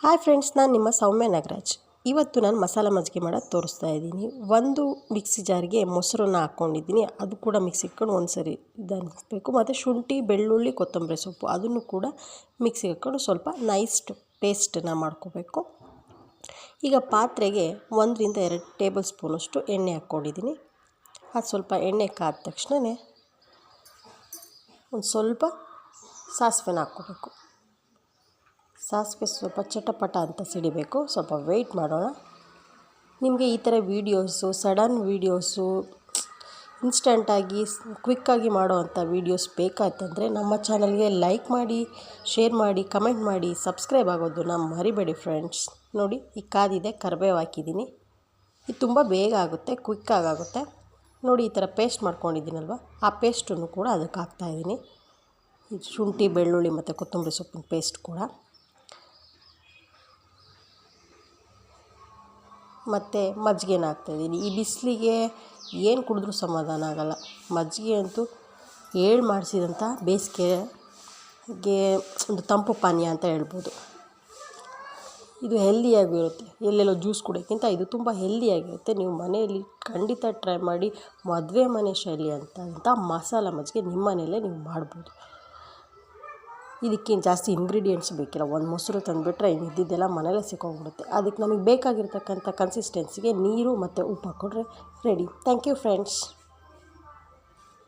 Hi friends, ನಾನು ನಿಮ್ಮ ಸೌಮ್ಯ ನಾಗರಾಜ್. ಇವತ್ತು ನಾನು ಮಸಾಲ ಮಜ್ಜಿಗೆ ಮಾಡೋದು ತೋರಿಸ್ತಾ ಇದ್ದೀನಿ. ಒಂದು ಮಿಕ್ಸಿ ಜಾರಿಗೆ ಮೊಸರನ್ನ ಹಾಕ್ಕೊಂಡಿದ್ದೀನಿ. ಅದು ಕೂಡ ಮಿಕ್ಸಿ ಹಾಕ್ಕೊಂಡು ಒಂದು ಸರಿ ಇದನ್ನಿಸ್ಬೇಕು. ಮತ್ತು ಶುಂಠಿ, ಬೆಳ್ಳುಳ್ಳಿ, ಕೊತ್ತಂಬರಿ ಸೊಪ್ಪು ಅದನ್ನು ಕೂಡ ಮಿಕ್ಸಿಗೆ ಹಾಕ್ಕೊಂಡು ಸ್ವಲ್ಪ ನೈಸ್ ಪೇಸ್ಟನ್ನು ಮಾಡ್ಕೋಬೇಕು. ಈಗ ಪಾತ್ರೆಗೆ 1 ರಿಂದ 2 ಟೇಬಲ್ ಸ್ಪೂನಷ್ಟು ಎಣ್ಣೆ ಹಾಕ್ಕೊಂಡಿದ್ದೀನಿ. ಅದು ಸ್ವಲ್ಪ ಎಣ್ಣೆ ಕಾದ ತಕ್ಷಣವೇ ಒಂದು ಸ್ವಲ್ಪ ಸಾಸಿವೆನ ಹಾಕ್ಕೋಬೇಕು. ಸಾಸಿವೆ ಸ್ವಲ್ಪ ಚಟಪಟ ಅಂತ ಸಿಡಿಬೇಕು. ಸ್ವಲ್ಪ ವೆಯ್ಟ್ ಮಾಡೋಣ. ನಿಮಗೆ ಈ ಥರ ವೀಡಿಯೋಸು, ಸಡನ್ ವೀಡಿಯೋಸು, ಇನ್ಸ್ಟಂಟಾಗಿ ಕ್ವಿಕ್ಕಾಗಿ ಮಾಡೋವಂಥ ವೀಡಿಯೋಸ್ ಬೇಕಾಯ್ತಂದರೆ ನಮ್ಮ ಚಾನಲ್ಗೆ ಲೈಕ್ ಮಾಡಿ, ಶೇರ್ ಮಾಡಿ, ಕಮೆಂಟ್ ಮಾಡಿ, ಸಬ್ಸ್ಕ್ರೈಬ್ ಆಗೋದನ್ನ ಮರಿಬೇಡಿ ಫ್ರೆಂಡ್ಸ್. ನೋಡಿ, ಈಗ ಕಾದಿದೆ, ಕರಿಬೇವು ಹಾಕಿದ್ದೀನಿ. ಇದು ತುಂಬ ಬೇಗ ಆಗುತ್ತೆ, ಕ್ವಿಕ್ಕಾಗುತ್ತೆ. ನೋಡಿ, ಈ ಥರ ಪೇಸ್ಟ್ ಮಾಡ್ಕೊಂಡಿದ್ದೀನಲ್ವ, ಆ ಪೇಸ್ಟನ್ನು ಕೂಡ ಅದಕ್ಕೆ ಹಾಕ್ತಾಯಿದ್ದೀನಿ. ಇದು ಶುಂಠಿ, ಬೆಳ್ಳುಳ್ಳಿ ಮತ್ತು ಕೊತ್ತಂಬರಿ ಸೊಪ್ಪಿನ ಪೇಸ್ಟ್ ಕೂಡ. ಮತ್ತು ಮಜ್ಜಿಗೆನ ಹಾಕ್ತಾಯಿದ್ದೀನಿ. ಈ ಬಿಸಿಲಿಗೆ ಏನು ಕುಡಿದ್ರೂ ಸಮಾಧಾನ ಆಗೋಲ್ಲ. ಮಜ್ಜಿಗೆ ಅಂತೂ ಮಾಡಿಸಿದಂಥ ಬೇಸಿಗೆಗೆ ಒಂದು ತಂಪು ಪಾನೀಯ ಅಂತ ಹೇಳ್ಬೋದು. ಇದು ಹೆಲ್ದಿಯಾಗಿರುತ್ತೆ. ಎಲ್ಲೆಲ್ಲೋ ಜ್ಯೂಸ್ ಕುಡಿಯೋಕ್ಕಿಂತ ಇದು ತುಂಬ ಹೆಲ್ದಿಯಾಗಿರುತ್ತೆ. ನೀವು ಮನೆಯಲ್ಲಿ ಖಂಡಿತ ಟ್ರೈ ಮಾಡಿ. ಮದುವೆ ಮನೆ ಶೈಲಿ ಅಂತ ಮಸಾಲ ಮಜ್ಜಿಗೆ ನಿಮ್ಮ ಮನೆಯಲ್ಲೇ ನೀವು ಮಾಡ್ಬೋದು. ಇದಕ್ಕೇನು ಜಾಸ್ತಿ ಇಂಗ್ರೀಡಿಯೆಂಟ್ಸ್ ಬೇಕಿಲ್ಲ. ಒಂದು ಮೊಸರು ತಂದುಬಿಟ್ರೆ ಇದ್ದಿದ್ದೆಲ್ಲ ಮನೇಲೇ ಸಿಕ್ಕೋಗ್ಬಿಡುತ್ತೆ. ಅದಕ್ಕೆ ನಮಗೆ ಬೇಕಾಗಿರ್ತಕ್ಕಂಥ ಕನ್ಸಿಸ್ಟೆನ್ಸಿಗೆ ನೀರು ಮತ್ತು ಉಪ್ಪು ಹಾಕ್ಕೊಂಡ್ರೆ ರೆಡಿ. Thank you friends.